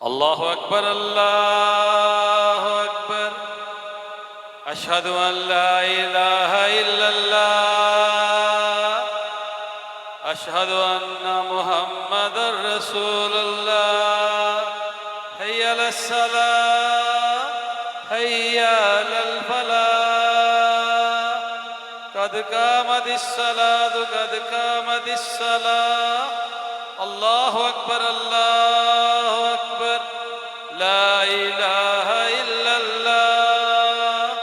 الله أكبر الله أكبر أشهد أن لا إله إلا الله أشهد أن محمدًا رسول الله حي على الصلاة حي على الفلاح قد قامت الصلاة قد قامت الصلاة الله أكبر الله أكبر لا إله إلا الله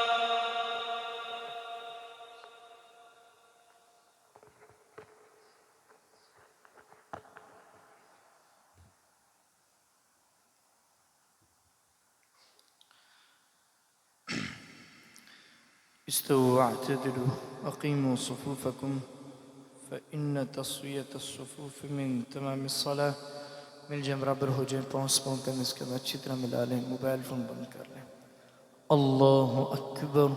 استووا واعتدلوا أقيموا صفوفكم فإن تسوية الصفوف من تمام الصلاة मिल जाए बराबर हो जाए पाँच पाँव करने इसके बाद अच्छी तरह मिला लें मोबाइल फ़ोन बंद कर लें अल्लाह अकबर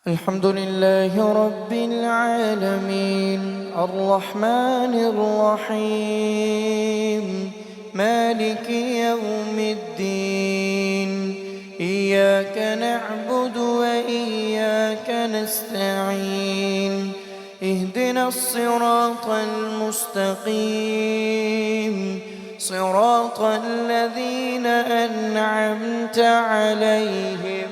الحمد لله رب العالمين الرحمن الرحيم مالك يوم الدين إياك نعبد وإياك نستعين اهدنا الصراط المستقيم صراط الذين أنعمت عليهم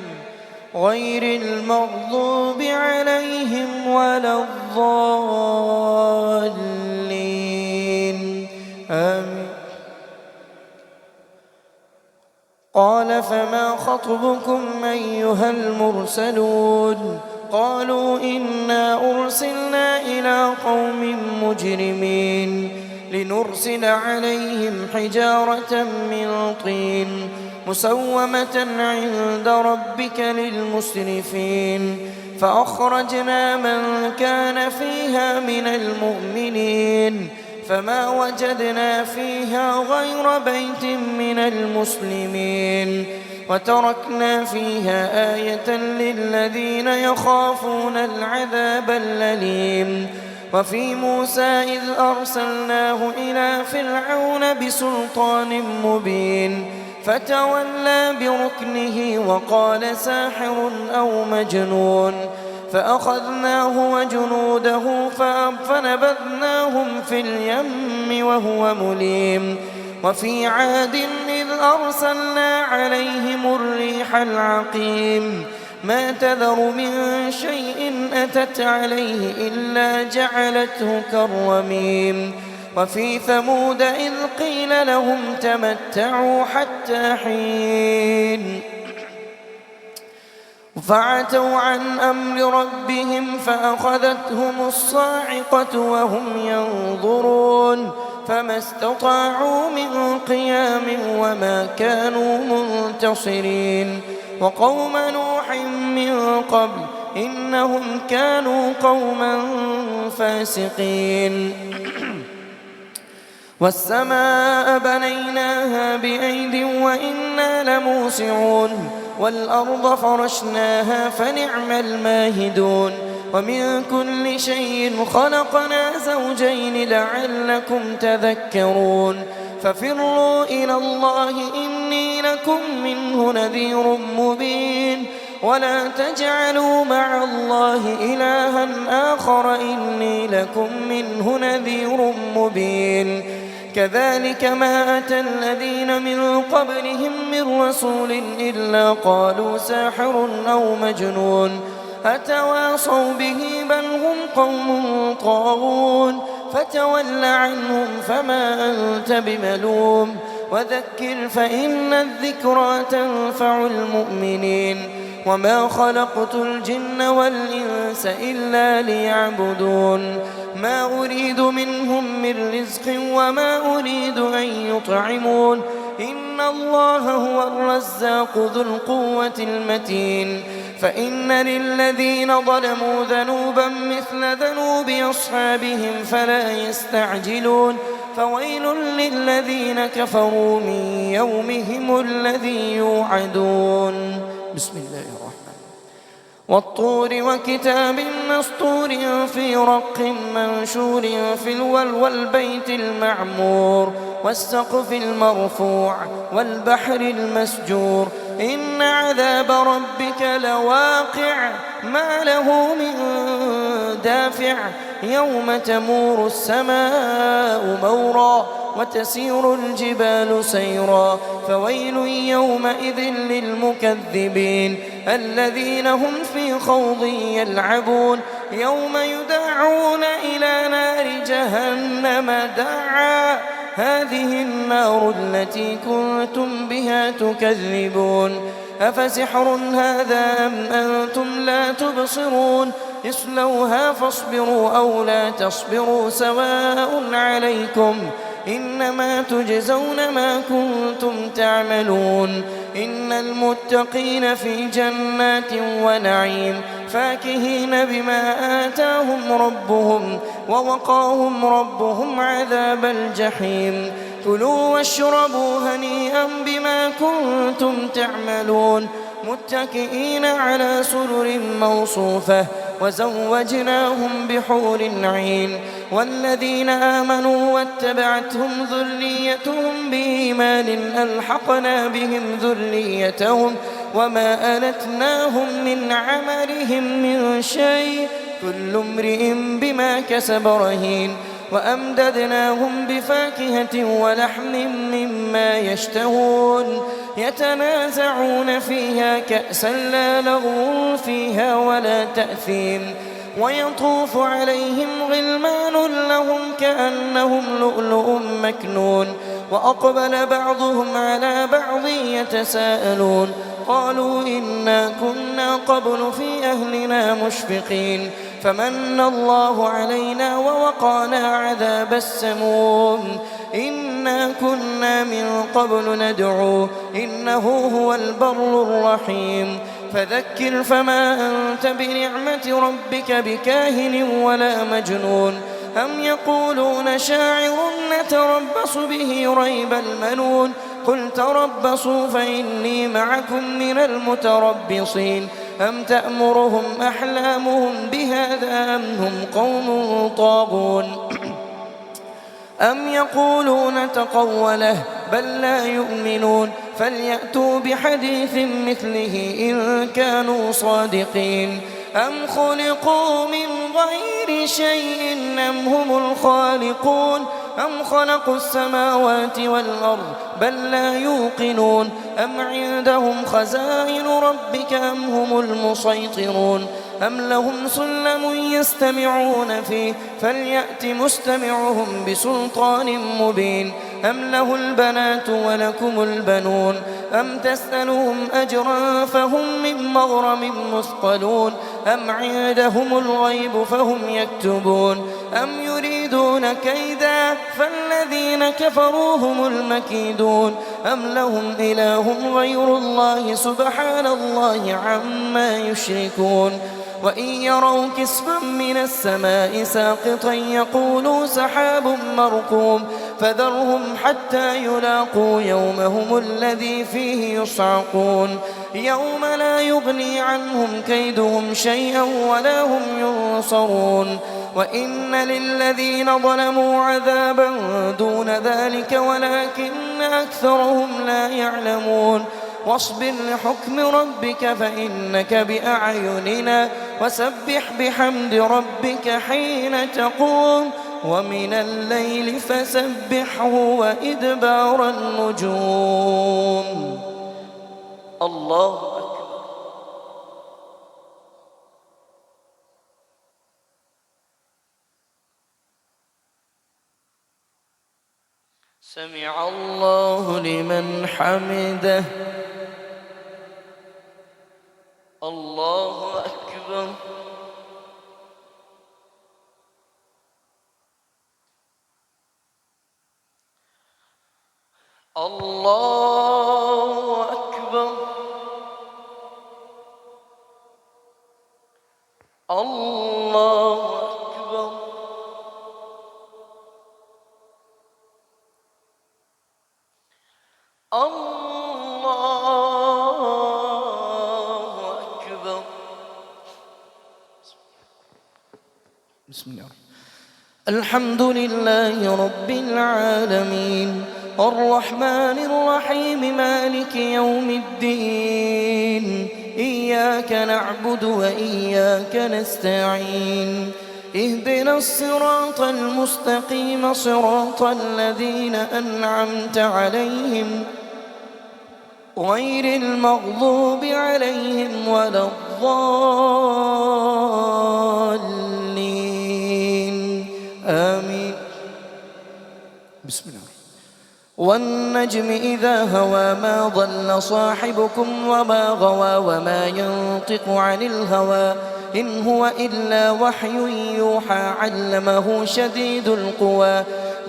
غير المغضوب عليهم ولا الضالين آمين قال فما خطبكم أيها المرسلون قالوا إنا أرسلنا إلى قوم مجرمين لنرسل عليهم حجارة من طين مسومة عند ربك للمسرفين فأخرجنا من كان فيها من المؤمنين فما وجدنا فيها غير بيت من المسلمين وتركنا فيها آية للذين يخافون العذاب الأليم وفي موسى إذ أرسلناه إلى فرعون بسلطان مبين فتولى بركنه وقال ساحر أو مجنون فأخذناه وجنوده فنبذناهم في اليم وهو مليم وفي عاد إذ أرسلنا عليهم الريح العقيم ما تذر من شيء أتت عليه إلا جعلته كالرميم وفي ثمود إذ قيل لهم تمتعوا حتى حين فعتوا عن أمر ربهم فأخذتهم الصاعقة وهم ينظرون فما استطاعوا من قيام وما كانوا منتصرين وقوم نوح من قبل إنهم كانوا قوما فاسقين والسماء بنيناها بأيد وإنا لموسعون والأرض فرشناها فنعم الماهدون ومن كل شيء خلقنا زوجين لعلكم تذكرون ففروا إلى الله إني لكم منه نذير مبين ولا تجعلوا مع الله إلها آخر إني لكم منه نذير مبين كذلك ما أتى الذين من قبلهم من رسول إلا قالوا ساحر أو مجنون أتواصوا به بل هم قوم طاغون فتول عنهم فما أنت بملوم وذكر فإن الذكرى تنفع المؤمنين وما خلقت الجن والإنس إلا ليعبدون ما أريد منهم من رزق وما أريد أن يطعمون إن الله هو الرزاق ذو القوة المتين فإن للذين ظلموا ذنوبا مثل ذنوب أصحابهم فلا يستعجلون فويل للذين كفروا من يومهم الذي يوعدون. بسم الله الرحمن والطور وكتاب مسطور في رق منشور في والبيت المعمور والسقف المرفوع والبحر المسجور إن عذاب ربك لواقع ما له من دافع يوم تمور السماء مورا وتسير الجبال سيرا فويل يومئذ للمكذبين الذين هم في خوض يلعبون يوم يدعون إلى نار جهنم دعا هذه النار التي كنتم بها تكذبون أفسحر هذا أم أنتم لا تبصرون اصلوها فاصبروا أو لا تصبروا سواء عليكم إنما تجزون ما كنتم تعملون إن المتقين في جنات ونعيم فاكهين بما آتاهم ربهم ووقاهم ربهم عذاب الجحيم كلوا واشربوا هنيئا بما كنتم تعملون متكئين على سرر موصوفة وزوجناهم بحور عين والذين آمنوا واتبعتهم ذريتهم بإيمان ألحقنا بهم ذريتهم وما ألتناهم من عملهم من شيء كل امرئ بما كسب رهين وأمددناهم بفاكهة ولحم مما يشتهون يتنازعون فيها كأسا لا لغو فيها ولا تأثيم ويطوف عليهم غلمان لهم كأنهم لؤلؤ مكنون وأقبل بعضهم على بعض يتساءلون قالوا إنا كنا قبل في أهلنا مشفقين فمن الله علينا ووقانا عذاب السموم إنا كنا من قبل ندعوه إنه هو البر الرحيم فذكر فما أنت بنعمة ربك بكاهن ولا مجنون أم يقولون شاعر نتربص به ريب المنون قل تربصوا فإني معكم من المتربصين أم تأمرهم أحلامهم بهذا أم هم قوم طاغون أم يقولون تقوله بل لا يؤمنون فليأتوا بحديث مثله إن كانوا صادقين أم خلقوا من غير شيء أم هم الخالقون أم خلقوا السماوات والأرض بل لا يوقنون أم عندهم خزائن ربك أم هم المسيطرون أم لهم سلم يستمعون فيه فليأت مستمعهم بسلطان مبين أم له البنات ولكم البنون أم تسألهم أجرا فهم من مغرم مثقلون أم عندهم الغيب فهم يكتبون أم يريدون كيدا فالذين كفروا هم المكيدون أم لهم إله غير الله سبحان الله عما يشركون وإن يروا كسفا من السماء ساقطا يقولوا سحاب مركوم فذرهم حتى يلاقوا يومهم الذي فيه يصعقون يوم لا يغني عنهم كيدهم شيئا ولا هم ينصرون وإن للذين ظلموا عذابا دون ذلك ولكن أكثرهم لا يعلمون واصبر لحكم ربك فإنك بأعيننا وسبح بحمد ربك حين تقوم ومن الليل فسبحه وإدبار النجوم. الله أكبر. سمع الله لمن حمده. الله أكبر. الله أكبر. الله أكبر. بسم الله. الحمد لله رب العالمين الرحمن الرحيم مالك يوم الدين إياك نعبد وإياك نستعين اهدنا الصراط المستقيم صراط الذين أنعمت عليهم غير المغضوب عليهم ولا الضالين آمين. بسم الله. والنجم إذا هوى ما ضل صاحبكم وما غوى وما ينطق عن الهوى إن هو إلا وحي يوحى علمه شديد القوى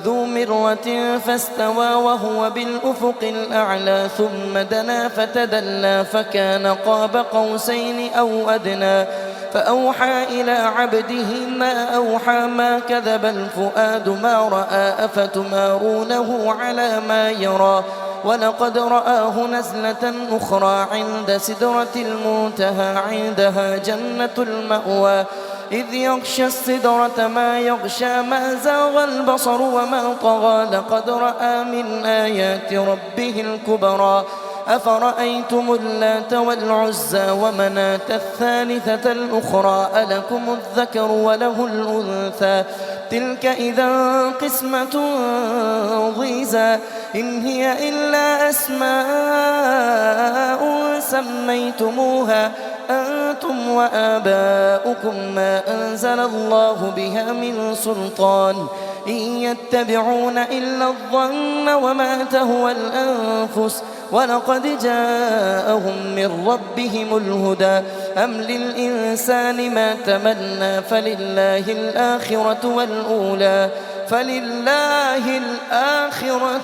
ذو مرة فاستوى وهو بالأفق الأعلى ثم دنا فتدلى فكان قاب قوسين أو أدنى فأوحى إلى عبده ما أوحى ما كذب الفؤاد ما رأى أفتمارونه على ما يرى ولقد رآه نزلة أخرى عند سدرة المنتهى عندها جنة المأوى إذ يغشى السدرة ما يغشى ما زاغ البصر وما طغى لقد رأى من آيات ربه الكبرى أفرأيتم اللات والعزى ومناة الثالثة الأخرى ألكم الذكر وله الأنثى تلك إذا قسمة ضيزى إن هي إلا أسماء سميتموها أنتم وآباؤكم ما أنزل الله بها من سلطان إن يتبعون إلا الظن وما تهوى الأنفس ولقد جاءهم من ربهم الهدى أم للإنسان ما تمنى فلله الآخرة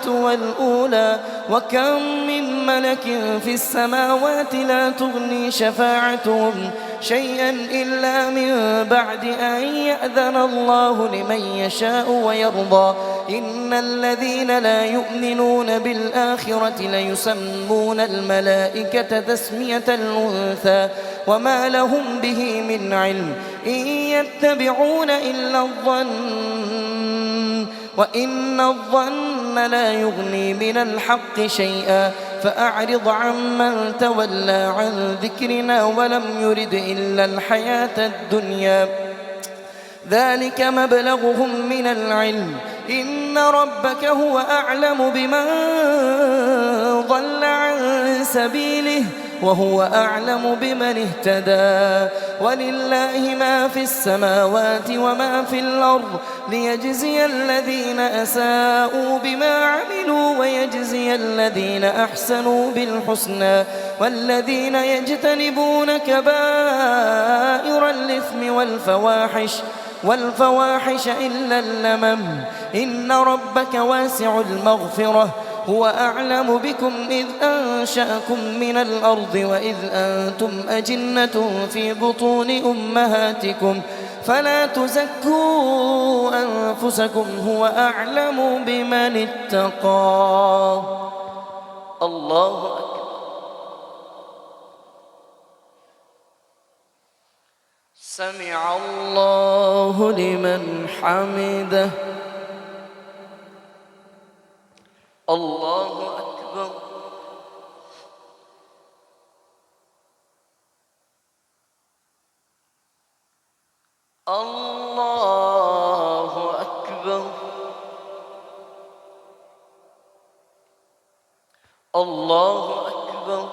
والأولى وكم من ملك في السماوات لا تغني شفاعتهم شيئا إلا من بعد أن يأذن الله لمن يشاء ويرضى إن الذين لا يؤمنون بالآخرة ليسمون الملائكة تسمية الأنثى وما لهم به من علم إن يتبعون إلا الظن وإن الظن لا يغني من الحق شيئا فأعرض عمن تولى عن ذكرنا ولم يرد إلا الحياة الدنيا ذلك مبلغهم من العلم إن ربك هو أعلم بمن ضل عن سبيله وهو أعلم بمن اهتدى ولله ما في السماوات وما في الأرض ليجزي الذين أساءوا بما عملوا ويجزي الذين أحسنوا بالحسنى والذين يجتنبون كبائر الإثم والفواحش إلا اللمم إن ربك واسع المغفرة هو أعلم بكم إذ أنشأكم من الأرض وإذ أنتم أجنة في بطون أمهاتكم فلا تزكوا أنفسكم هو أعلم بمن اتقى. الله أكبر. سمع الله لمن حمده. الله أكبر. الله أكبر. الله أكبر.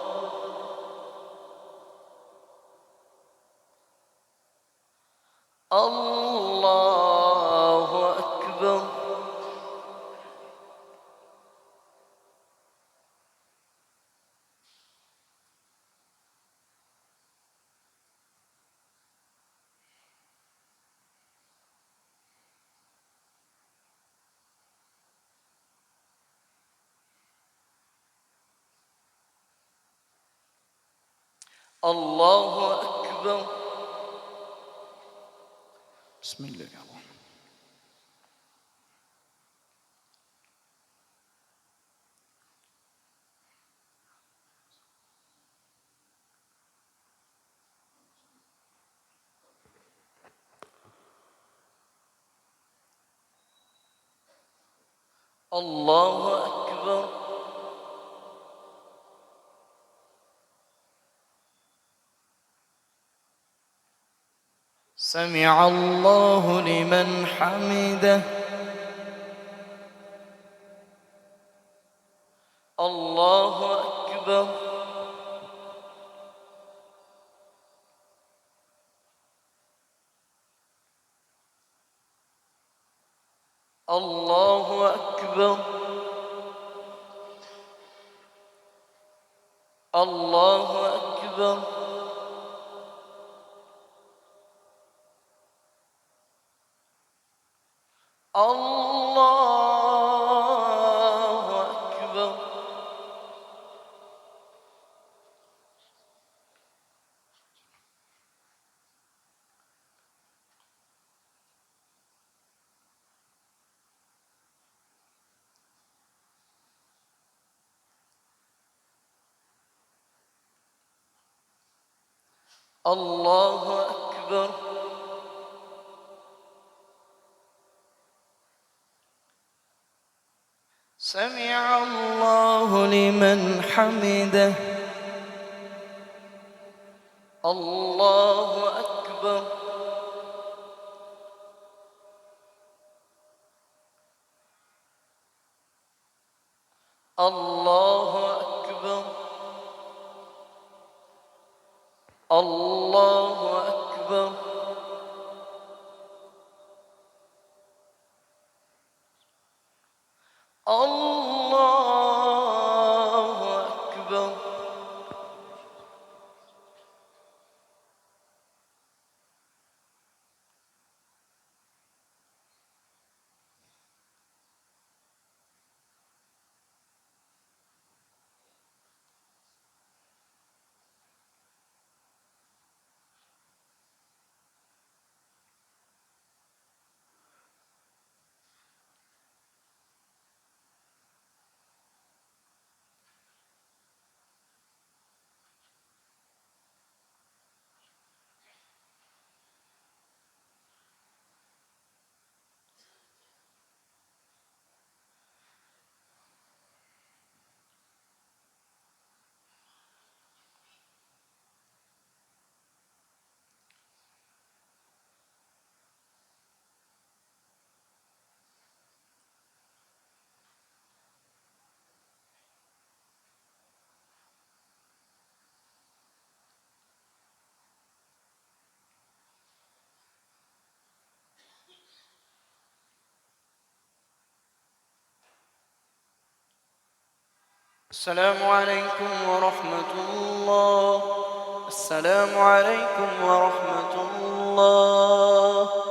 الله أكبر. الله أكبر. بسم الله الرحمن الرحيم. الله أكبر. سمع الله لمن حمده. الله أكبر. الله أكبر. الله أكبر. الله أكبر. الله أكبر. سمع الله لمن حمده. الله أكبر. الله أكبر. الله أكبر. الله أكبر. السلام عليكم ورحمة الله. السلام عليكم ورحمة الله.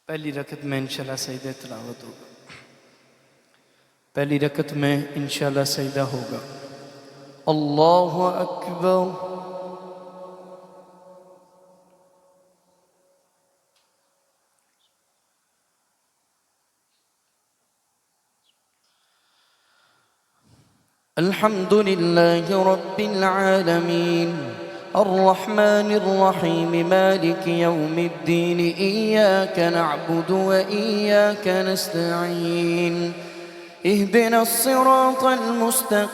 पहली रकत में इंशाल्लाह सजदा तिलावत होगा। पहली रकत में इंशाल्लाह सजदा होगा। अल्लाहु अकबर। الحمد لله رب العالمين الرحمن الرحيم مالك يوم الدين إياك نعبد وإياك نستعين اهدنا الصراط المستقيم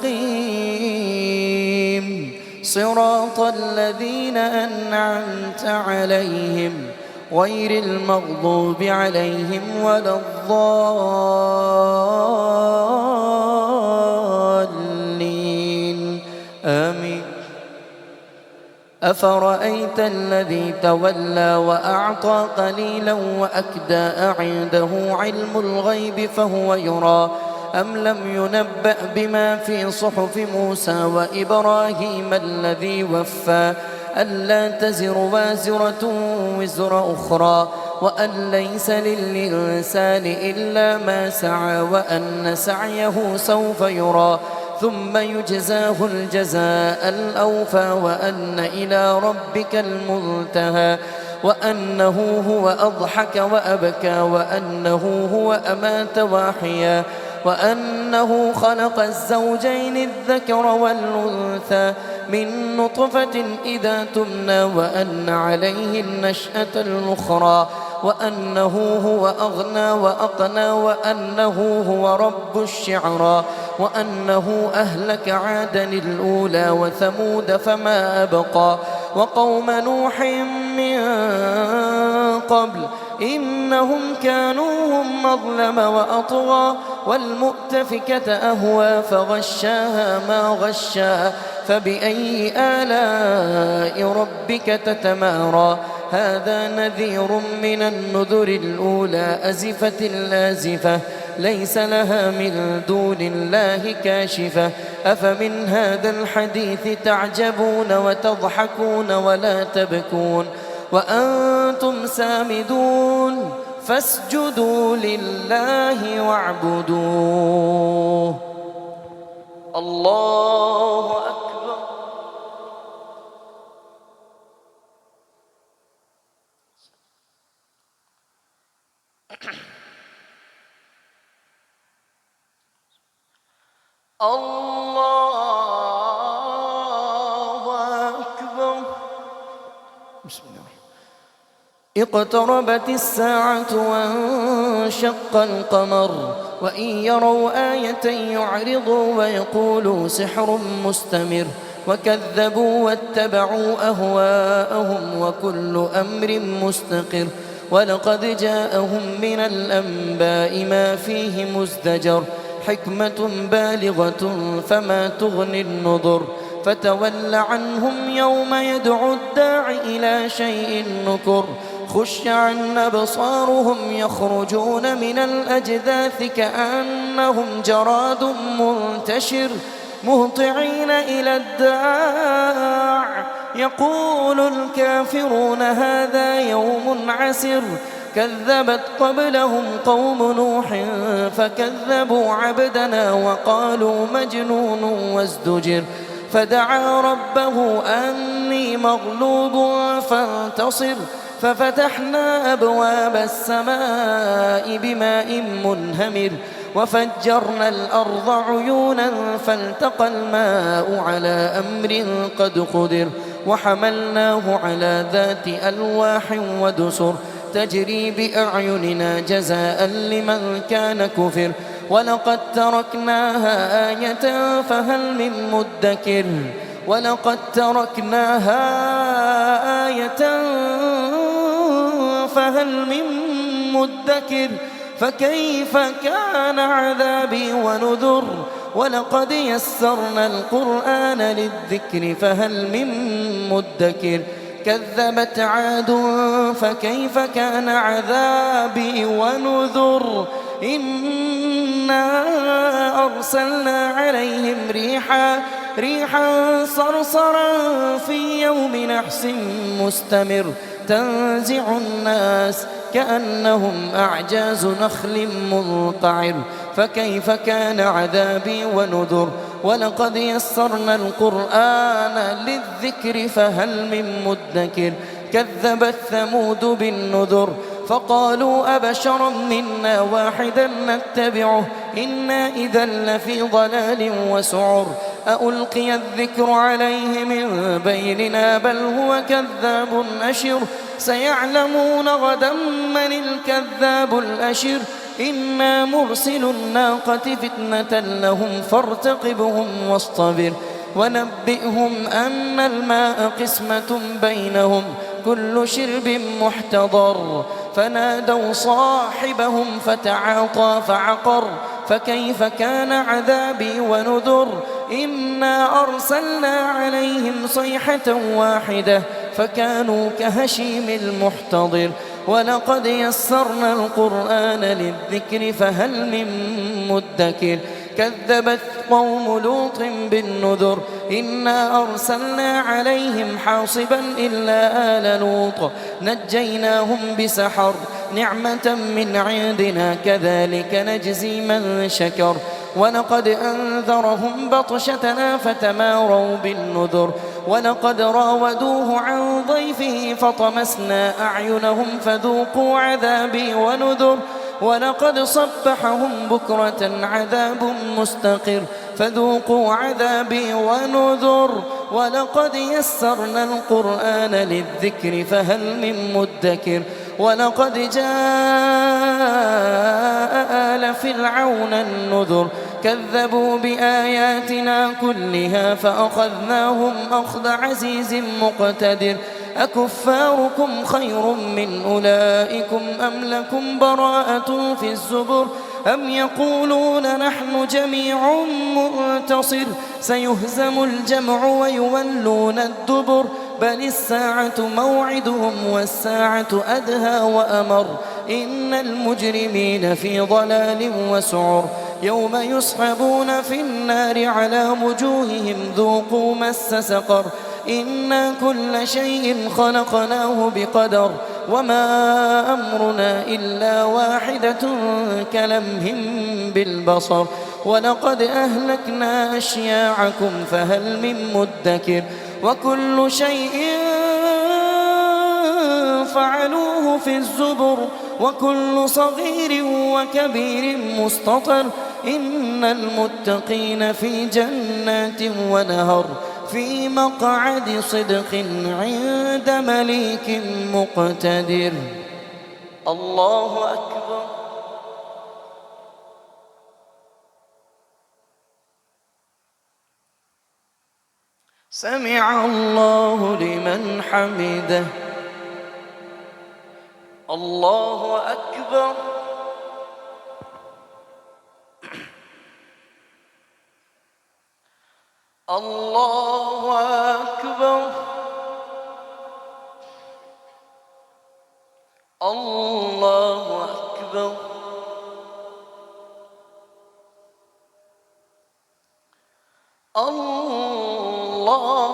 صراط الذين أنعمت عليهم غير المغضوب عليهم ولا الضالين آمين. أفرأيت الذي تولى وأعطى قليلا وأكدى أعنده علم الغيب فهو يرى أم لم ينبأ بما في صحف موسى وإبراهيم الذي وفى ألا تزر وازرة وزر أخرى وأن ليس للإنسان إلا ما سعى وأن سعيه سوف يرى ثم يجزاه الجزاء الأوفى وأن إلى ربك المنتهى وأنه هو أضحك وأبكى وأنه هو أمات وأحيا وأنه خلق الزوجين الذكر والأنثى من نطفة إذا تمنى وأن عليه النشأة الأخرى وأنه هو أغنى وأقنى وأنه هو رب الشعرى وأنه أهلك عادا الأولى وثمود فما أبقى وقوم نوح من قبل إنهم كانوا هم أظلم وأطغى والمؤتفكة أهوى فغشاها ما غشاها فبأي آلاء ربك تتمارى هذا نذير من النذر الأولى أزفت الآزفة ليس لها من دون الله كاشفة أفمن هذا الحديث تعجبون وتضحكون ولا تبكون وأنتم سامدون فاسجدوا لله واعبدوه. الله أكبر. الله أكبر. بسم الله. اقتربت الساعة وانشق القمر وإن يروا آية يعرضوا ويقولوا سحر مستمر وكذبوا واتبعوا أهواءهم وكل أمر مستقر ولقد جاءهم من الأنباء ما فيه مزدجر حكمة بالغة فما تغني النذر فتول عنهم يوم يدعو الداع إلى شيء نكر خش عن أبصارهم يخرجون من الأجداث كأنهم جراد منتشر مهطعين إلى الداع يقول الكافرون هذا يوم عسر كذبت قبلهم قوم نوح فكذبوا عبدنا وقالوا مجنون وازدجر فدعا ربه أني مغلوب فانتصر ففتحنا أبواب السماء بماء منهمر وفجرنا الأرض عيونا فالتقى الماء على أمر قد قدر وحملناه على ذات ألواح ودسر تجري بأعيننا جزاء لمن كان كفر ولقد تركناها آية فهل من مدكر ولقد تركناها آية فهل من مدكر فكيف كان عذابي ونذر ولقد يسرنا القرآن للذكر فهل من مدكر كذبت عاد فكيف كان عذابي ونذر إنا أرسلنا عليهم ريحا صرصرا في يوم نحس مستمر تنزع الناس كأنهم أعجاز نخل منقعر فكيف كان عذابي ونذر ولقد يسرنا القرآن للذكر فهل من مدكر كذبت ثمود بالنذر فقالوا أبشرا منا واحدا نتبعه إنا إذا لفي ضلال وسعر أألقي الذكر عليه من بيننا بل هو كذاب أشر سيعلمون غدا من الكذاب الأشر إنا مرسل الناقة فتنة لهم فارتقبهم واصطبر ونبئهم أن الماء قسمة بينهم كل شرب محتضر فنادوا صاحبهم فتعاطى فعقر فكيف كان عذابي ونذر إنا أرسلنا عليهم صيحة واحدة فكانوا كهشيم المحتضر ولقد يسرنا القرآن للذكر فهل من مدكر كذبت قوم لوط بالنذر إنا أرسلنا عليهم حاصبا إلا آل لوط نجيناهم بسحر نعمة من عندنا كذلك نجزي من شكر ولقد أنذرهم بطشتنا فتماروا بالنذر ولقد راودوه عن ضيفه فطمسنا أعينهم فذوقوا عذابي ونذر ولقد صبحهم بكرة عذاب مستقر فذوقوا عذابي ونذر ولقد يسرنا القرآن للذكر فهل من مدكر ولقد جاء آل فرعون النذر كذبوا بآياتنا كلها فأخذناهم أخذ عزيز مقتدر أكفاركم خير من أولئكم أم لكم براءة في الزبر أم يقولون نحن جميع منتصر سيهزم الجمع ويولون الدبر بل الساعة موعدهم والساعة أدهى وأمر إن المجرمين في ضلال وسعر يوم يسحبون في النار على وجوههم ذوقوا مس سقر إنا كل شيء خلقناه بقدر وما أمرنا إلا واحدة كلمح بالبصر ولقد أهلكنا أشياعكم فهل من مدكر وكل شيء فعلوه في الزبر وكل صغير وكبير مستطر إن المتقين في جنات ونهر في مقعد صدق عند مليك مقتدر الله أكبر سمع الله لمن حمده الله أكبر الله أكبر الله أكبر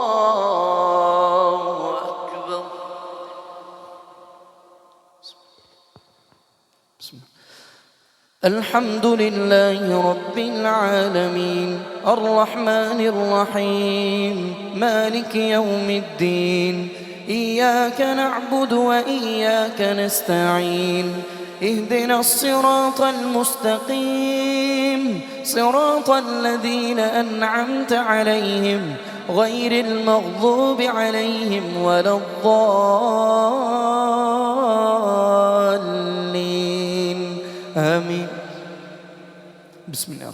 الله أكبر بسم الله. الحمد لله رب العالمين الرحمن الرحيم مالك يوم الدين إياك نعبد وإياك نستعين اهدنا الصراط المستقيم صراط الذين أنعمت عليهم غير المغضوب عليهم ولا الضالين آمين بسم الله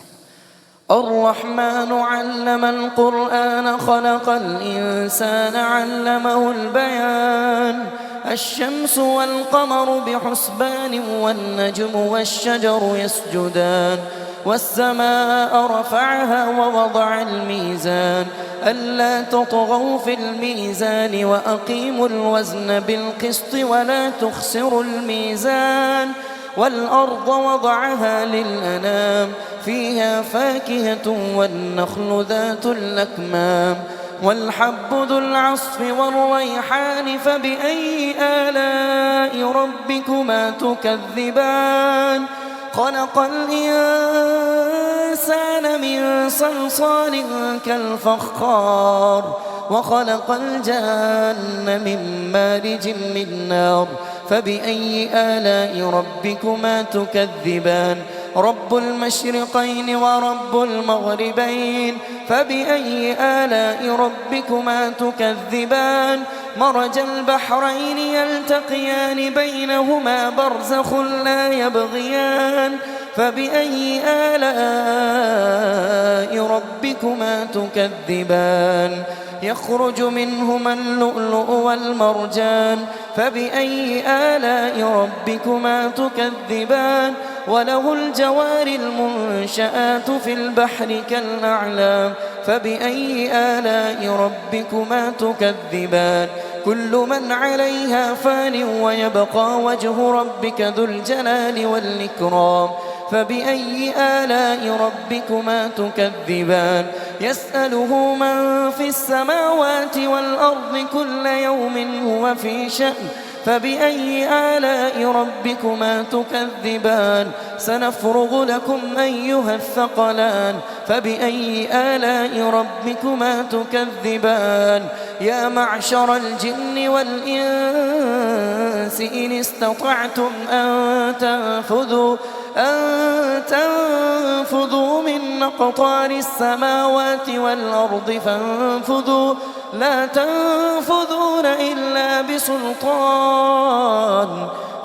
الرحمن علم القرآن خلق الإنسان علمه البيان الشمس والقمر بحسبان والنجم والشجر يسجدان والسماء رفعها ووضع الميزان ألا تطغوا في الميزان وأقيموا الوزن بالقسط ولا تخسروا الميزان والأرض وضعها للأنام فيها فاكهة والنخل ذات الأكمام والحب ذو العصف والريحان فبأي آلاء ربكما تكذبان خلق الإنسان من صلصال كالفخار وخلق الجن من مارج من نار فبأي آلاء ربكما تكذبان رب المشرقين ورب المغربين فبأي آلاء ربكما تكذبان مرج البحرين يلتقيان بينهما برزخ لا يبغيان فبأي آلاء ربكما تكذبان يخرج منهما اللؤلؤ والمرجان فبأي آلاء ربكما تكذبان وله الجوار المنشآت في البحر كالأعلام فبأي آلاء ربكما تكذبان كل من عليها فان ويبقى وجه ربك ذو الجلال والإكرام فبأي آلاء ربكما تكذبان يسأله من في السماوات والأرض كل يوم هو في شأن فبأي آلاء ربكما تكذبان سنفرغ لكم أيها الثقلان فبأي آلاء ربكما تكذبان يا معشر الجن والإنس إن استطعتم أن تنفذوا من أقطار السماوات والأرض فانفذوا لا تنفذون إلا بسلطان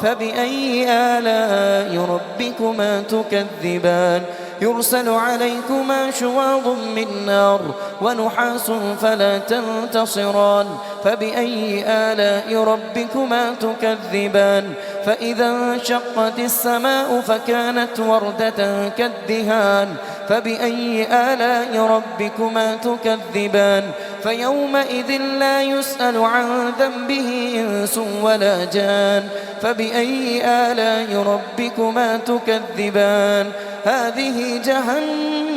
فبأي آلاء ربكما تكذبان يرسل عليكما شواظ من نار ونحاس فلا تنتصران فبأي آلاء ربكما تكذبان فإذا انشقت السماء فكانت وردة كالدهان فبأي آلاء ربكما تكذبان فيومئذ لا يسأل عن ذنبه إنس ولا جان فبأي آلاء ربكما تكذبان هذه جهنم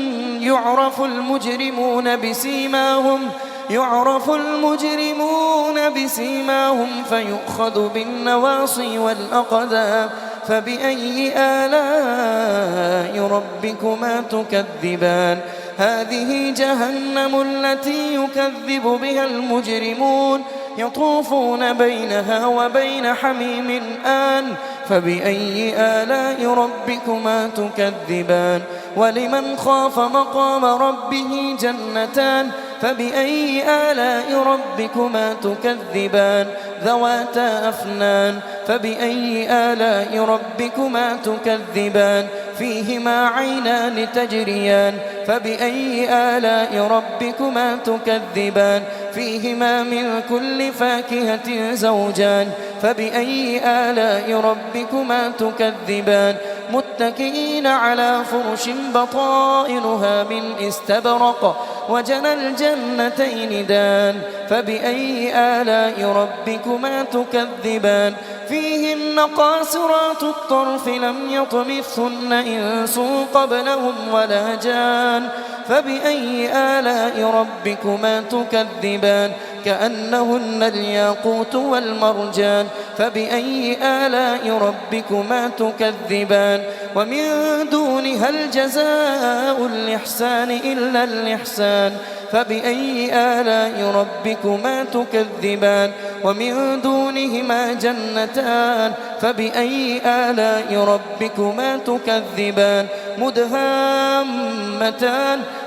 يعرف المجرمون بسيماهم فيؤخذ بالنواصي والأقدام فبأي آلاء ربكما تكذبان هذه جهنم التي يكذب بها المجرمون يطوفون بينها وبين حميم آن فبأي آلاء ربكما تكذبان ولمن خاف مقام ربه جنتان فبأي آلاء ربكما تكذبان ذواتا أفنان فبأي آلاء ربكما تكذبان فيهما عينان تجريان فبأي آلاء ربكما تكذبان فيهما من كل فاكهة زوجان فبأي آلاء ربكما تكذبان متكئين على فرش بطائنها من استبرق وجنى الجنتين دان فبأي آلاء ربكما تكذبان فيهن قاصرات الطرف لم يطمثهن إنس قبلهم ولا جان فبأي آلاء ربكما تكذبان كأنهن الياقوت والمرجان فبأي آلاء ربكما تكذبان ومن دونها الجزاء الإحسان إلا الإحسان فبأي آلاء ربكما تكذبان ومن دونهما جنتان فبأي آلاء ربكما تكذبان مدهامتان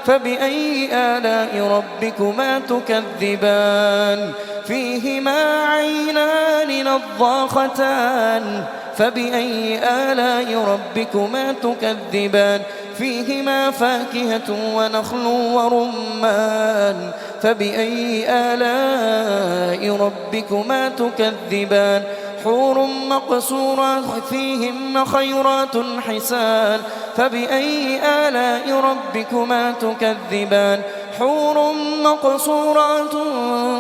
فبأي آلاء ربكما تكذبان فيهما عينان نضاختان فبأي آلاء ربكما تكذبان فيهما فاكهة ونخل ورمان فبأي آلاء ربكما تكذبان حور مقصورات فيهن خيرات حسان فبأي آلاء ربكما تكذبان حور مقصورات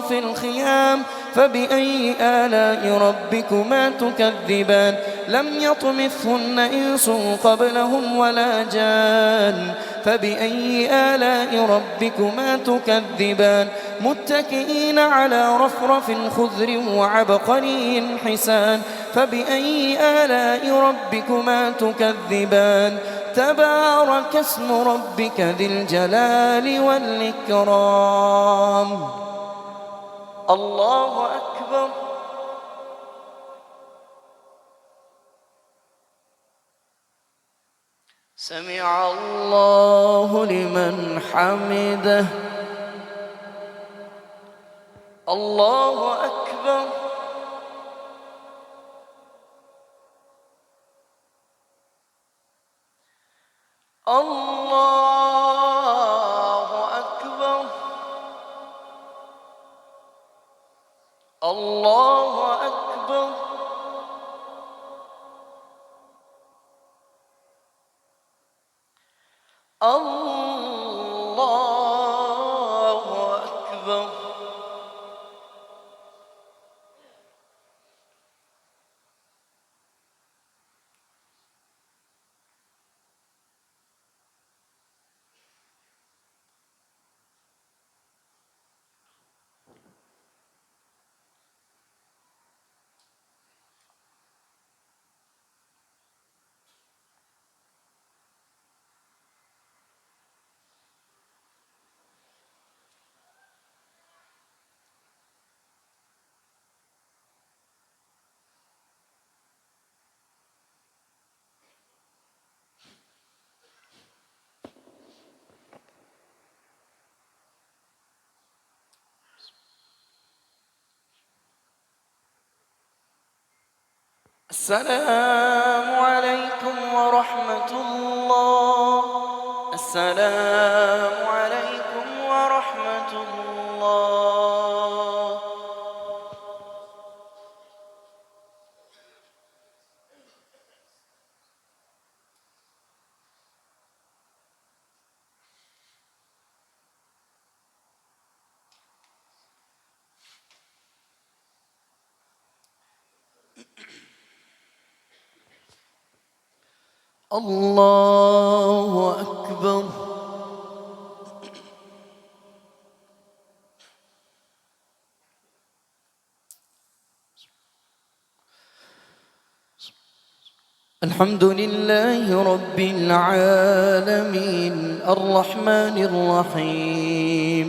في الخيام فبأي آلاء ربكما تكذبان لم يطمثهن إنس قبلهم ولا جان فبأي آلاء ربكما تكذبان متكئين على رفرف خضر وعبقري حسان فبأي آلاء ربكما تكذبان تبارك اسم ربك ذي الجلال والإكرام. الله أكبر. سمع الله لمن حمده. الله أكبر. الله أكبر. الله أكبر. الله أكبر. السلام عليكم ورحمة الله. السلام عليكم ورحمة الله. الله أكبر. الحمد لله رب العالمين الرحمن الرحيم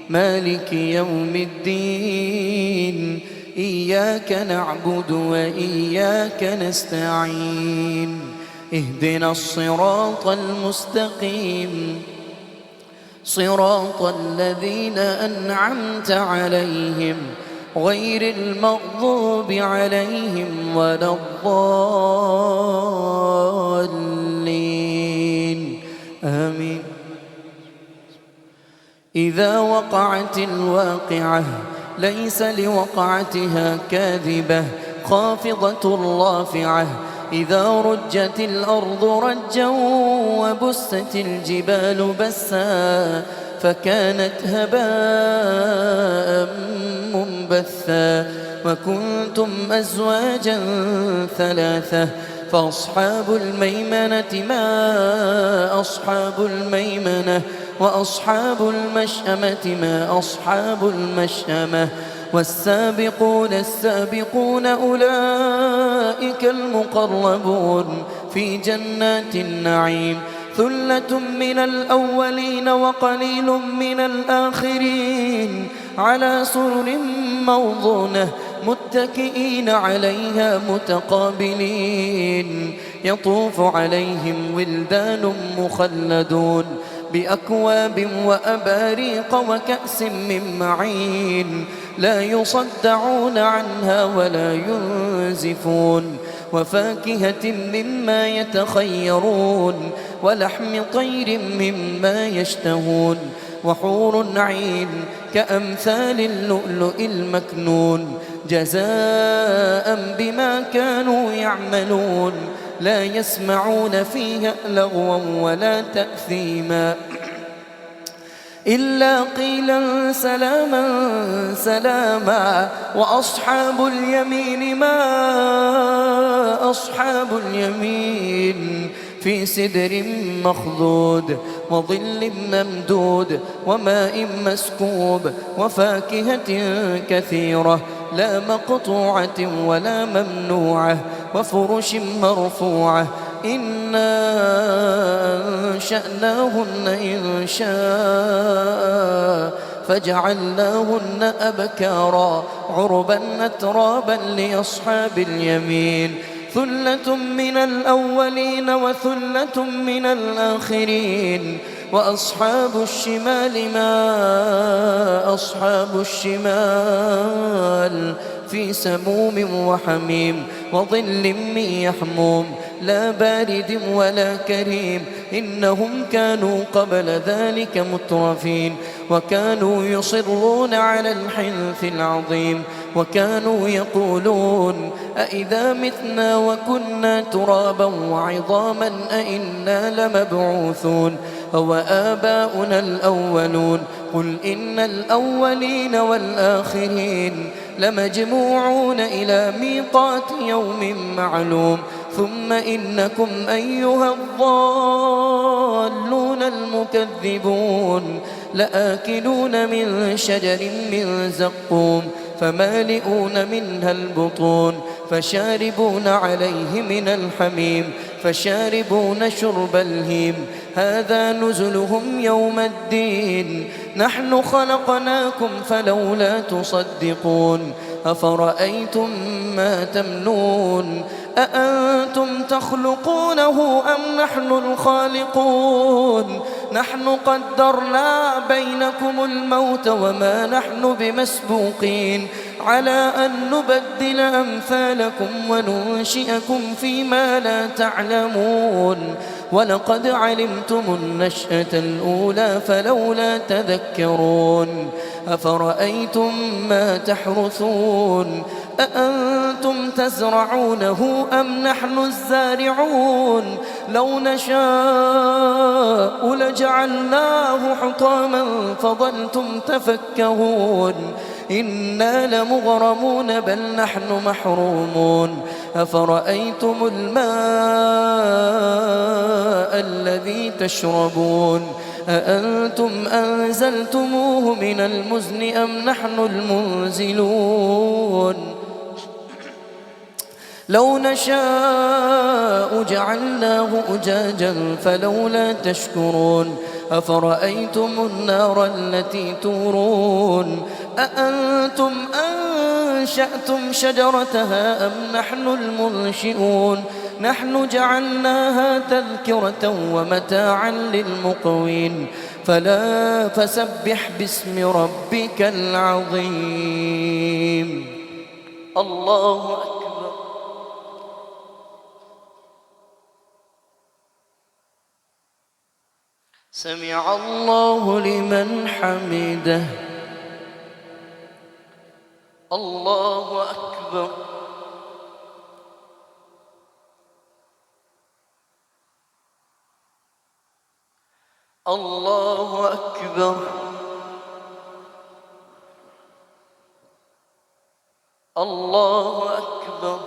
مالك يوم الدين إياك نعبد وإياك نستعين اهدنا الصراط المستقيم صراط الذين أنعمت عليهم غير المغضوب عليهم ولا الضالين آمين. إذا وقعت الواقعة ليس لوقعتها كاذبة خافضة رافعة إذا رجت الأرض رجا وبست الجبال بسا فكانت هباء منبثا وكنتم أزواجا ثلاثة فأصحاب الميمنة ما أصحاب الميمنة وأصحاب المشأمة ما أصحاب المشأمة والسابقون السابقون أولئك المقربون في جنات النعيم ثلة من الأولين وقليل من الآخرين على سرر موضونة متكئين عليها متقابلين يطوف عليهم ولدان مخلدون بأكواب وأباريق وكأس من معين لا يصدعون عنها ولا ينزفون وفاكهة مما يتخيرون ولحم طير مما يشتهون وحور عين كأمثال اللؤلؤ المكنون جزاء بما كانوا يعملون لا يسمعون فيها لغوا ولا تأثيما إلا قيلا سلاما سلاما. وأصحاب اليمين ما أصحاب اليمين في سدر مخضود وظل ممدود وماء مسكوب وفاكهة كثيرة لا مقطوعة ولا ممنوعة وفرش مرفوعة. إنا أنشأناهن إن شاء فجعلناهن أبكارا عربا أترابا لأصحاب اليمين. ثلة من الأولين وثلة من الآخرين. وأصحاب الشمال ما أصحاب الشمال في سموم وحميم وظل من يحموم لا بارد ولا كريم. إنهم كانوا قبل ذلك مترفين وكانوا يصرون على الحنث العظيم وكانوا يقولون أئذا متنا وكنا ترابا وعظاما أئنا لمبعوثون أو آباؤنا الأولون. قل إن الأولين والآخرين لمجموعون إلى ميقات يوم معلوم. ثم إنكم أيها الضالون المكذبون لآكلون من شجر من زقوم فمالئون منها البطون فشاربون عليه من الحميم فشاربون شرب الهيم. هذا نزلهم يوم الدين. نحن خلقناكم فلولا تصدقون. أفرأيتم ما تمنون أأنتم تخلقونه أم نحن الخالقون. نحن قدرنا بينكم الموت وما نحن بمسبوقين على أن نبدل أمثالكم وننشئكم فيما لا تعلمون. ولقد علمتم النشأة الأولى فلولا تذكرون. أفرأيتم ما تحرثون أأنتم تزرعونه أم نحن الزارعون. لو نشاء لجعلناه حطاما فظلتم تفكهون. إنا لمغرمون بل نحن محرومون. أفرأيتم الماء الذي تشربون أأنتم أنزلتموه من المزن أم نحن المنزلون. لو نشاء جعلناه أجاجا فلولا تشكرون. أفرأيتم النار التي تورون أأنتم أنشأتم شجرتها أم نحن المنشئون. نحن جعلناها تذكرة ومتاعا للمقوين. فلا فسبح باسم ربك العظيم. الله أكبر. سمع الله لمن حمده. الله أكبر. الله أكبر. الله أكبر.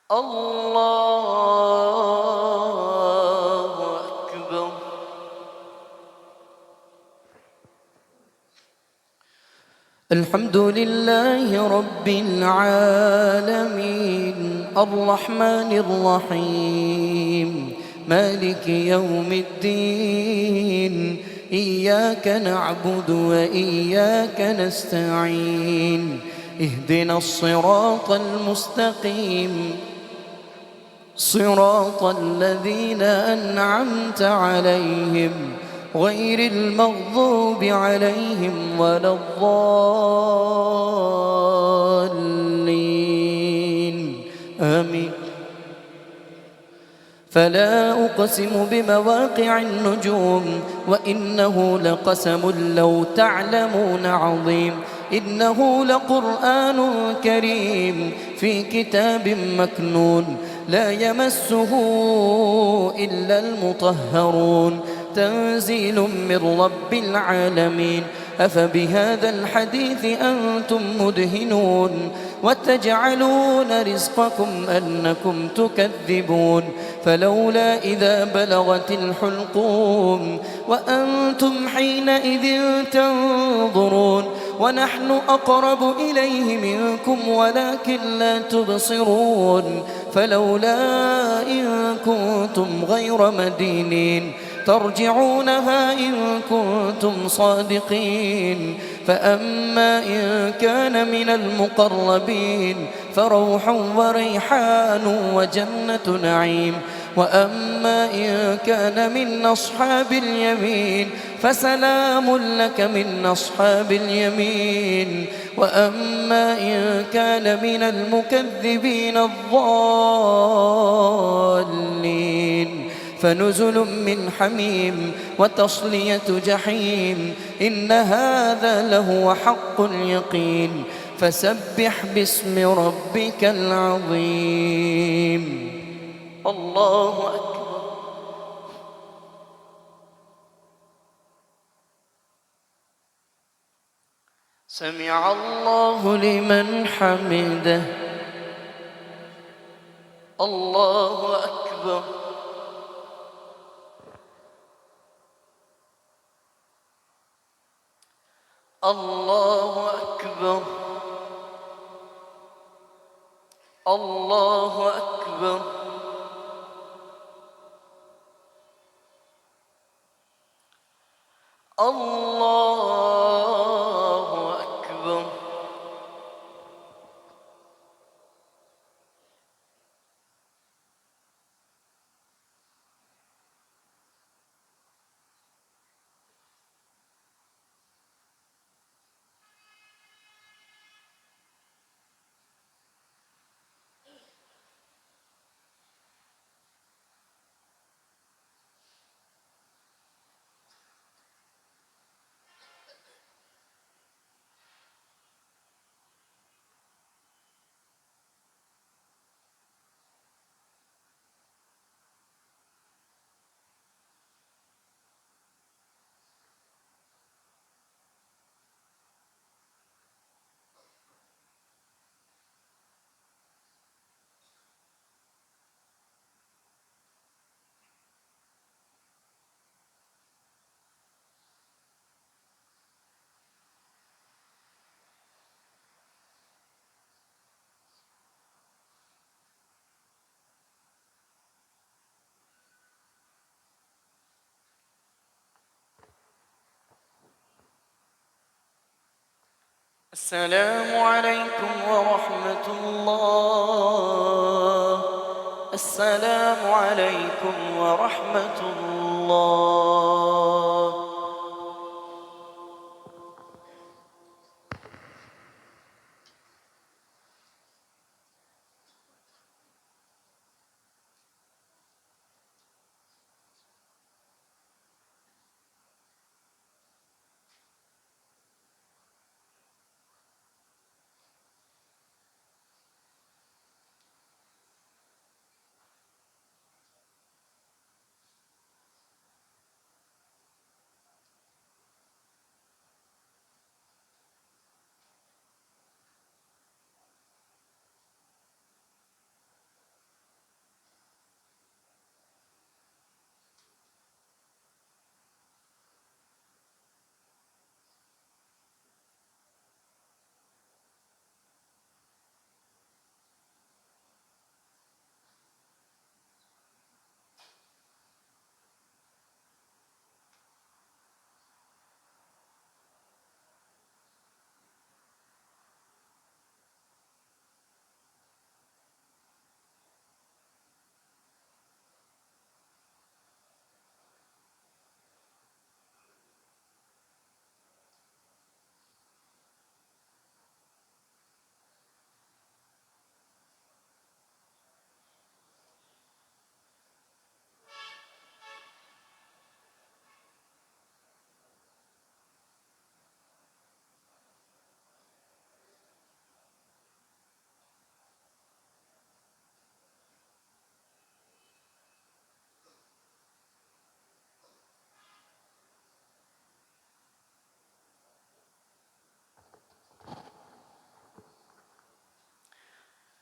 الله أكبر. الحمد لله رب العالمين الرحمن الرحيم مالك يوم الدين. إياك نعبد وإياك نستعين. اهدنا الصراط المستقيم صراط الذين أنعمت عليهم غير المغضوب عليهم ولا الضالين آمين. فلا أقسم بمواقع النجوم وإنه لقسم لو تعلمون عظيم. إنه لقرآن كريم في كتاب مكنون لا يمسه إلا المطهرون تنزيل من رب العالمين أفبهذا الحديث أنتم مدهنون وتجعلون رزقكم أنكم تكذبون فلولا إذا بلغت الحلقوم وأنتم حينئذ تنظرون ونحن أقرب إليه منكم ولكن لا تبصرون فلولا إن كنتم غير مدينين ترجعونها إن كنتم صادقين فأما إن كان من المقربين فروح وريحان وجنة نعيم وأما إن كان من أصحاب اليمين فسلام لك من أصحاب اليمين وأما إن كان من المكذبين الضالين فنزل من حميم وتصلية جحيم إن هذا لهو حق اليقين فسبح باسم ربك العظيم الله أكبر سمع الله لمن حمده الله أكبر الله أكبر الله أكبر الله أكبر السلام عليكم ورحمة الله السلام عليكم ورحمة الله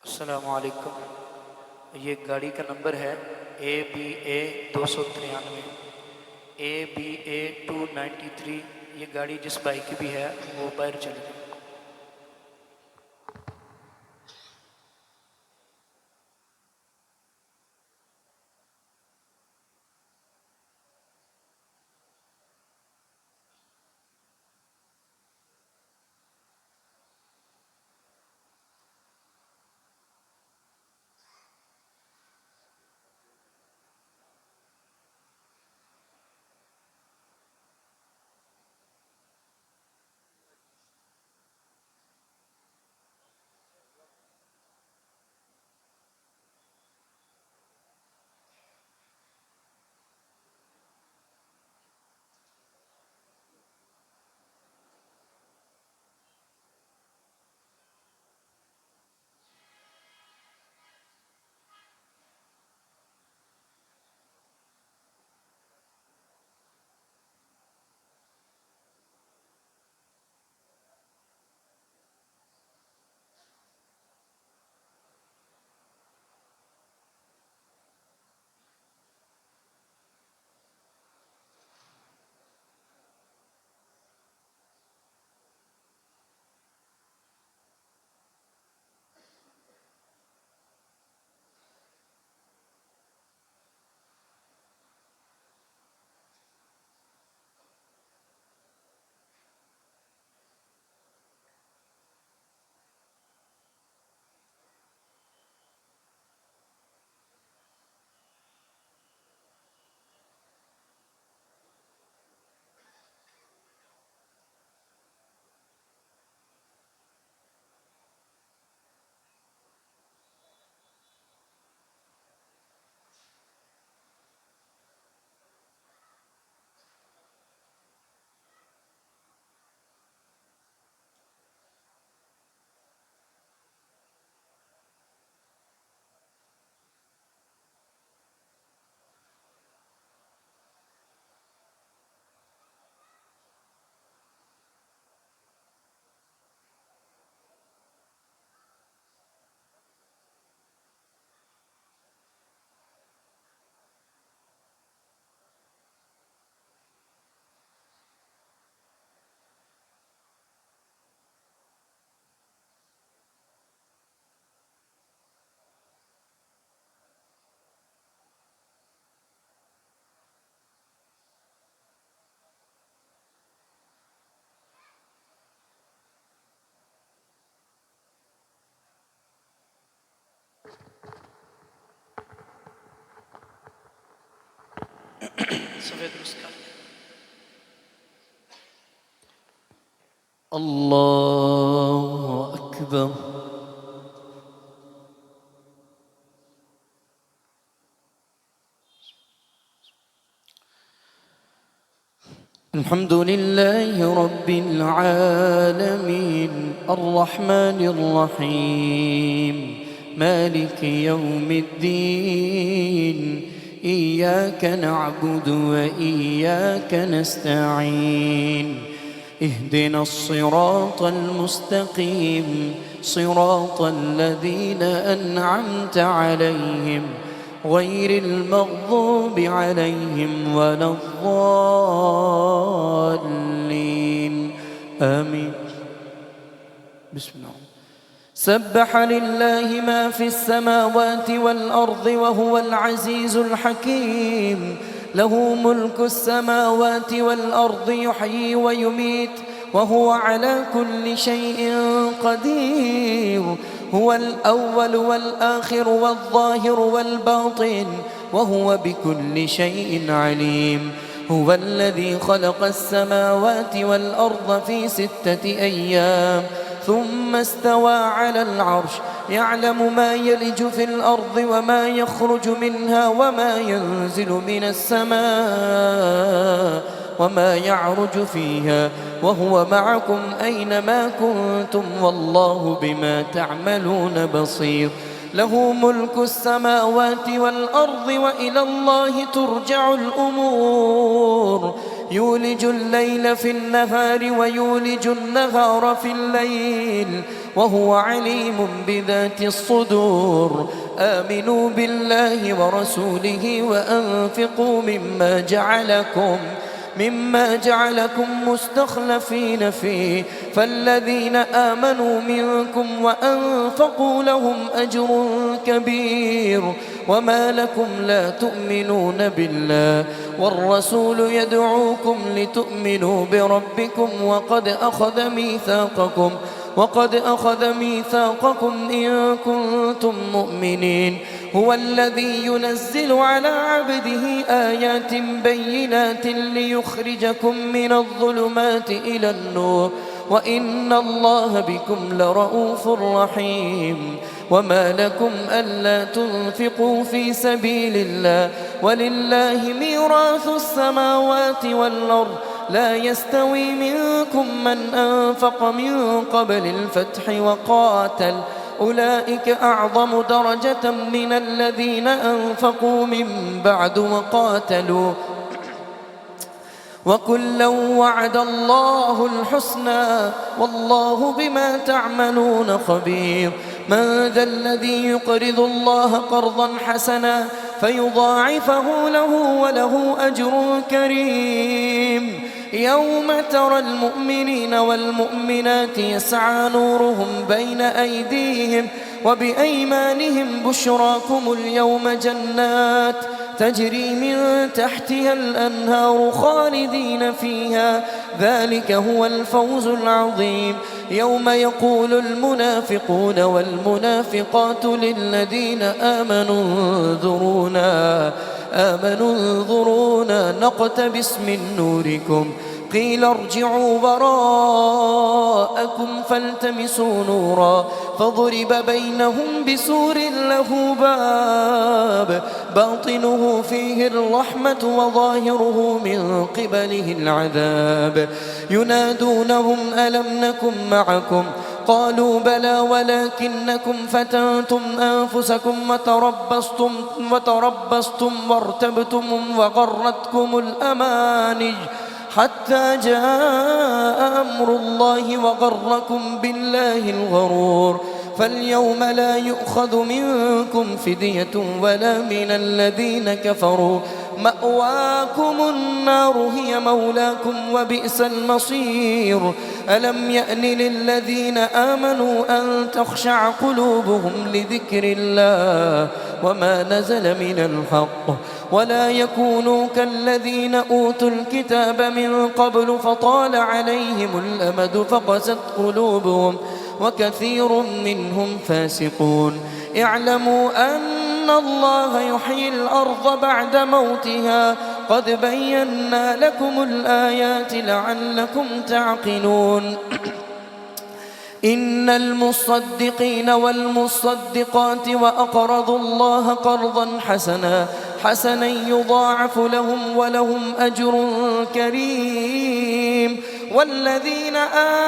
अस्सलामु अलैकुम। ये गाड़ी का नंबर है ABA 293, ABA 293। ये गाड़ी जिस बाइक की भी है वो बाहर चली गई। सफेद उसका الله أكبر. الحمد لله رب العالمين الرحمن الرحيم مالك يوم الدين إياك نعبد وإياك نستعين اهدنا الصراط المستقيم صراط الذين أنعمت عليهم غير المغضوب عليهم ولا الضالين آمين. بسم الله. سبح لله ما في السماوات والأرض وهو العزيز الحكيم له ملك السماوات والأرض يحيي ويميت وهو على كل شيء قدير هو الأول والآخر والظاهر والباطن وهو بكل شيء عليم هو الذي خلق السماوات والأرض في 6 أيام ثم استوى على العرش يعلم ما يلج في الأرض وما يخرج منها وما ينزل من السماء وما يعرج فيها وهو معكم أينما كنتم والله بما تعملون بصير له ملك السماوات والأرض وإلى الله ترجع الأمور يولج الليل في النهار ويولج النهار في الليل وهو عليم بذات الصدور. آمنوا بالله ورسوله وأنفقوا مما جعلكم مستخلفين فيه، فالذين آمنوا منكم وأنفقوا لهم أجر كبير. وما لكم لا تؤمنون بالله والرسول يدعوكم لتؤمنوا بربكم وقد أخذ ميثاقكم إن كنتم مؤمنين. هو الذي ينزل على عبده آيات بينات ليخرجكم من الظلمات إلى النور، وإن الله بكم لرؤوف رحيم. وما لكم ألا تنفقوا في سبيل الله ولله ميراث السماوات والأرض، لا يستوي منكم من أنفق من قبل الفتح وقاتل، أولئك أعظم درجة من الذين أنفقوا من بعد وقاتلوا، وكلا وعد الله الحسنى والله بما تعملون خبير. من ذا الذي يقرض الله قرضا حسنا فيضاعفه له وله أجر كريم. يوم ترى المؤمنين والمؤمنات يسعى نورهم بين أيديهم وبأيمانهم بشراكم اليوم جنات تجري من تحتها الأنهار خالدين فيها، ذلك هو الفوز العظيم. يوم يقول المنافقون والمنافقات للذين آمنوا انظرونا نقتبس من نوركم، قيل ارجعوا وراءكم فالتمسوا نورا، فضرب بينهم بسور له باب باطنه فيه الرحمة وظاهره من قبله العذاب. ينادونهم ألم نكن معكم؟ قالوا بلى ولكنكم فتنتم أنفسكم وتربصتم وارتبتم وغرتكم الأماني حتى جاء أمر الله وغركم بالله الغرور. فاليوم لا يؤخذ منكم فدية ولا من الذين كفروا، مأواكم النار هي مولاكم وبئس المصير. ألم يأن للذين آمنوا أن تخشع قلوبهم لذكر الله وما نزل من الحق، ولا يكونوا كالذين أوتوا الكتاب من قبل فطال عليهم الأمد فقست قلوبهم وكثير منهم فاسقون. اعلموا أن الله يحيي الأرض بعد موتها، قد بينا لكم الآيات لعلكم تعقلون. إن المصدقين والمصدقات وأقرضوا الله قرضا حسنا يضاعف لهم ولهم أجر كريم. والذين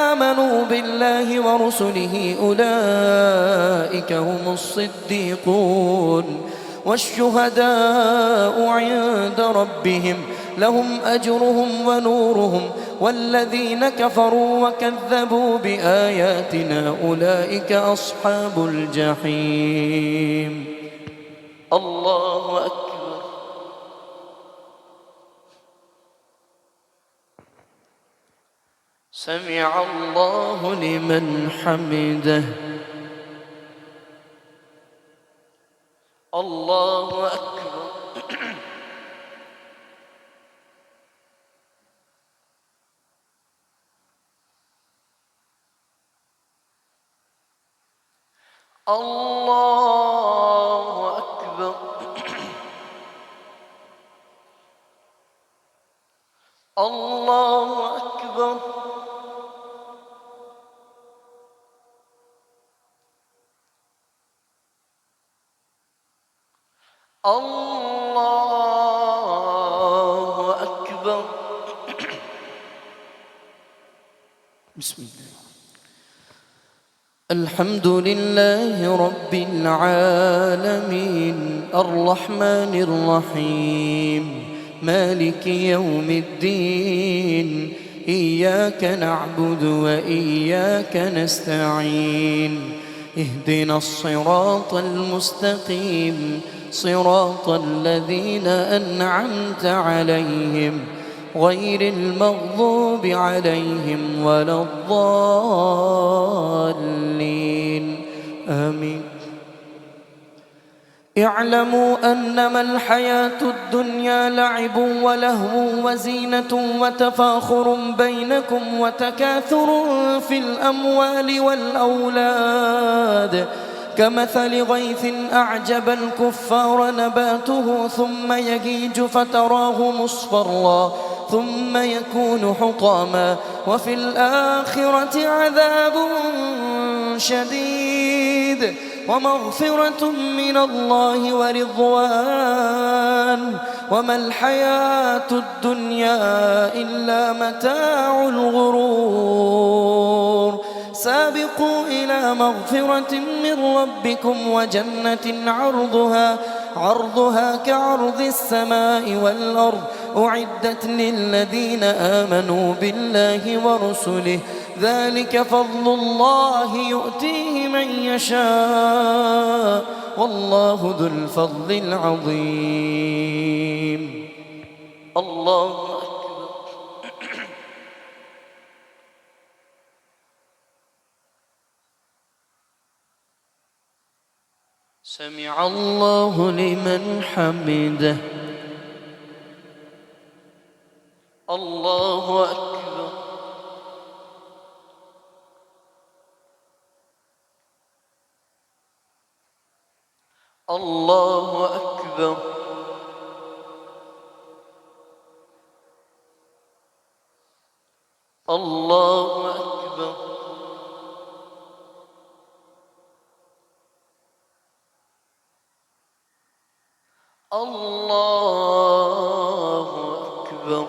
آمنوا بالله ورسله أولئك هم الصديقون والشهداء عند ربهم لهم أجرهم ونورهم. والذين كفروا وكذبوا بآياتنا أولئك أصحاب الجحيم. الله أكبر. سمع الله لمن حمده. الله أكبر. الله أكبر. الله أكبر. الله أكبر. بسم الله. الحمد لله رب العالمين الرحمن الرحيم مالك يوم الدين. إياك نعبد وإياك نستعين اهدنا الصراط المستقيم صراط الذين أنعمت عليهم غير المغضوب عليهم ولا الضالين آمين. اعلموا أنما الحياة الدنيا لعب ولهو وزينة وتفاخر بينكم وتكاثر في الأموال والأولاد كمثل غيث أعجب الكفار نباته ثم يهيج فتراه مصفرا ثم يكون حطاما وفي الآخرة عذاب شديد ومغفرة من الله ورضوان وما الحياة الدنيا إلا متاع الغرور. سابقوا إلى مغفرة من ربكم وجنة عرضها كعرض السماء والأرض أعدت للذين آمنوا بالله ورسله ذلك فضل الله يؤتيه من يشاء والله ذو الفضل العظيم. الله أكبر. سمع الله لمن حمده. الله أكبر. الله أكبر. الله أكبر. الله أكبر.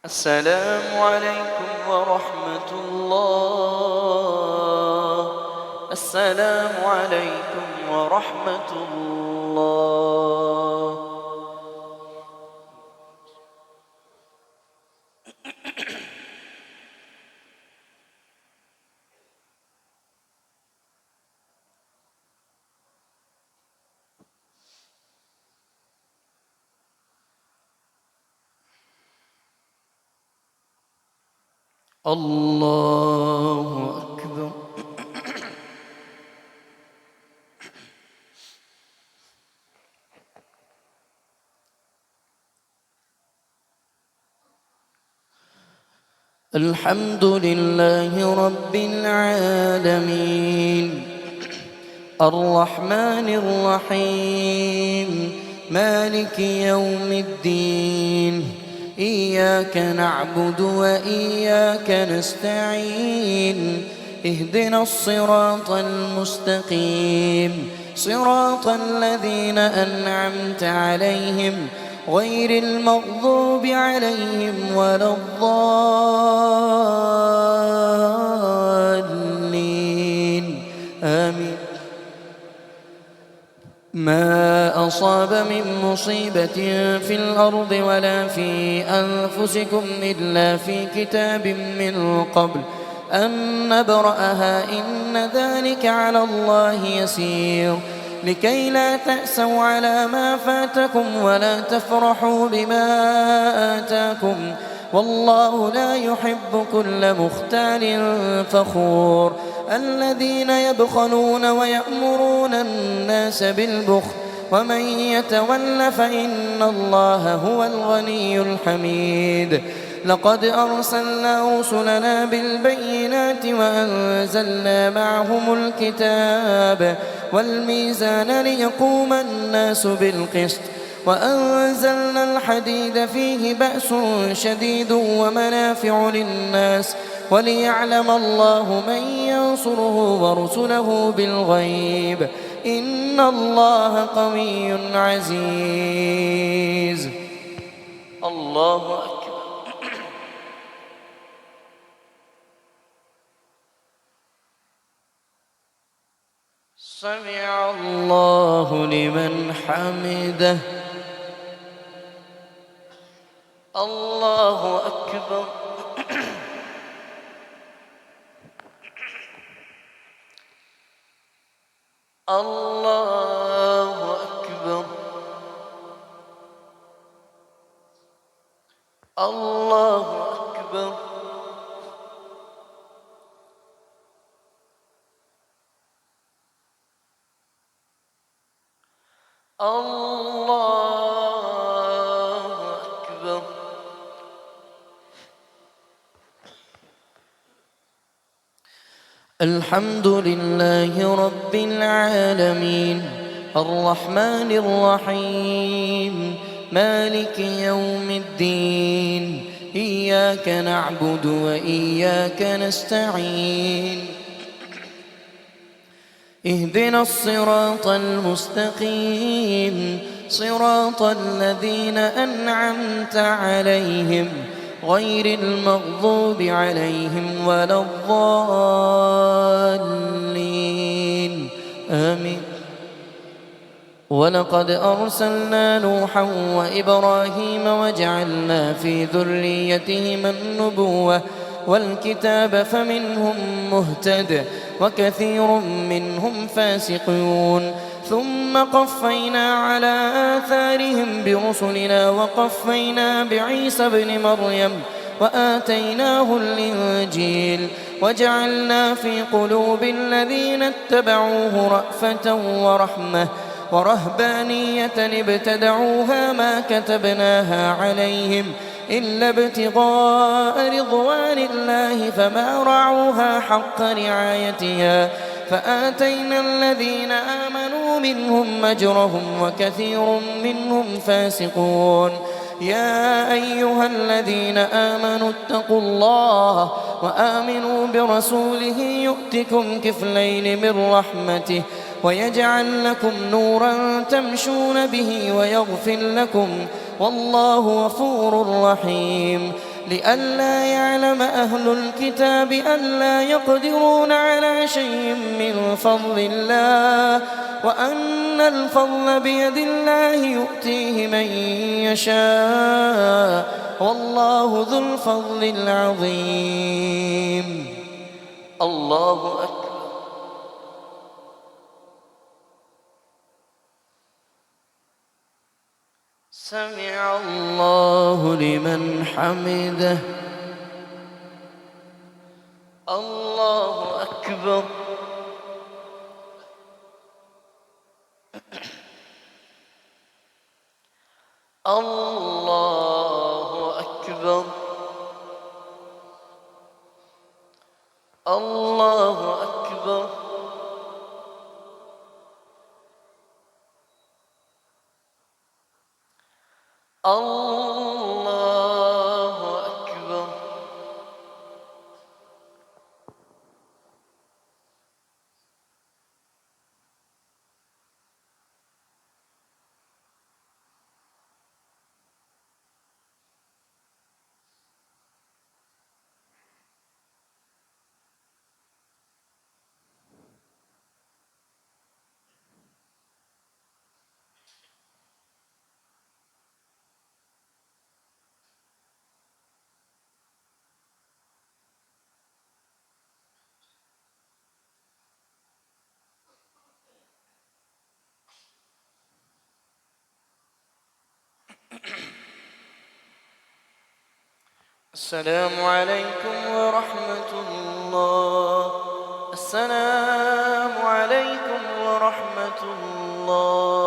السلام عليكم ورحمة الله. السلام عليكم ورحمة الله. الله أكبر. الحمد لله رب العالمين الرحمن الرحيم مالك يوم الدين إياك نعبد وإياك نستعين اهدنا الصراط المستقيم صراط الذين أنعمت عليهم غير المغضوب عليهم ولا الضالين آمين. ما أصاب من مصيبة في الأرض ولا في أنفسكم إلا في كتاب من قبل أن نبرأها إن ذلك على الله يسير لكي لا تأسوا على ما فاتكم ولا تفرحوا بما آتاكم والله لا يحب كل مختال فخور. الذين يبخلون ويأمرون الناس بالبخل ومن يتول فإن الله هو الغني الحميد. لقد أرسلنا رسلنا بالبينات وأنزلنا معهم الكتاب والميزان ليقوم الناس بالقسط وأنزلنا الحديد فيه بأس شديد ومنافع للناس وليعلم الله من ينصره ورسله بالغيب إن الله قوي عزيز. الله أكبر. سمع الله لمن حمده. الله أكبر. الله أكبر. الله أكبر. الله أكبر. الحمد لله رب العالمين الرحمن الرحيم مالك يوم الدين إياك نعبد وإياك نستعين اهدنا الصراط المستقيم صراط الذين أنعمت عليهم غير المغضوب عليهم ولا الضالين آمين. ولقد أرسلنا نوحا وإبراهيم وجعلنا في ذريتهما النبوة والكتاب فمنهم مهتد وكثير منهم فاسقون ثم قفينا على آثارهم برسلنا وقفينا بعيسى ابن مريم وآتيناه الإنجيل وجعلنا في قلوب الذين اتبعوه رأفة ورحمة ورهبانية ابتدعوها ما كتبناها عليهم إلا ابتغاء رضوان الله فما رعوها حق رعايتها فآتينا الذين آمنوا منهم أجرهم وكثير منهم فاسقون. يا أيها الذين آمنوا اتقوا الله وآمنوا برسوله يؤتكم كفلين من رحمته ويجعل لكم نورا تمشون به ويغفر لكم والله غفور رحيم. لئلا يعلم أهل الكتاب ألا يقدرون على شيء من فضل الله وأن الفضل بيد الله يؤتيه من يشاء والله ذو الفضل العظيم. الله أكبر. سمع الله لمن حمده. الله أكبر. الله أكبر. الله أكبر. الله أكبر. السلام عليكم ورحمة الله. السلام عليكم ورحمة الله.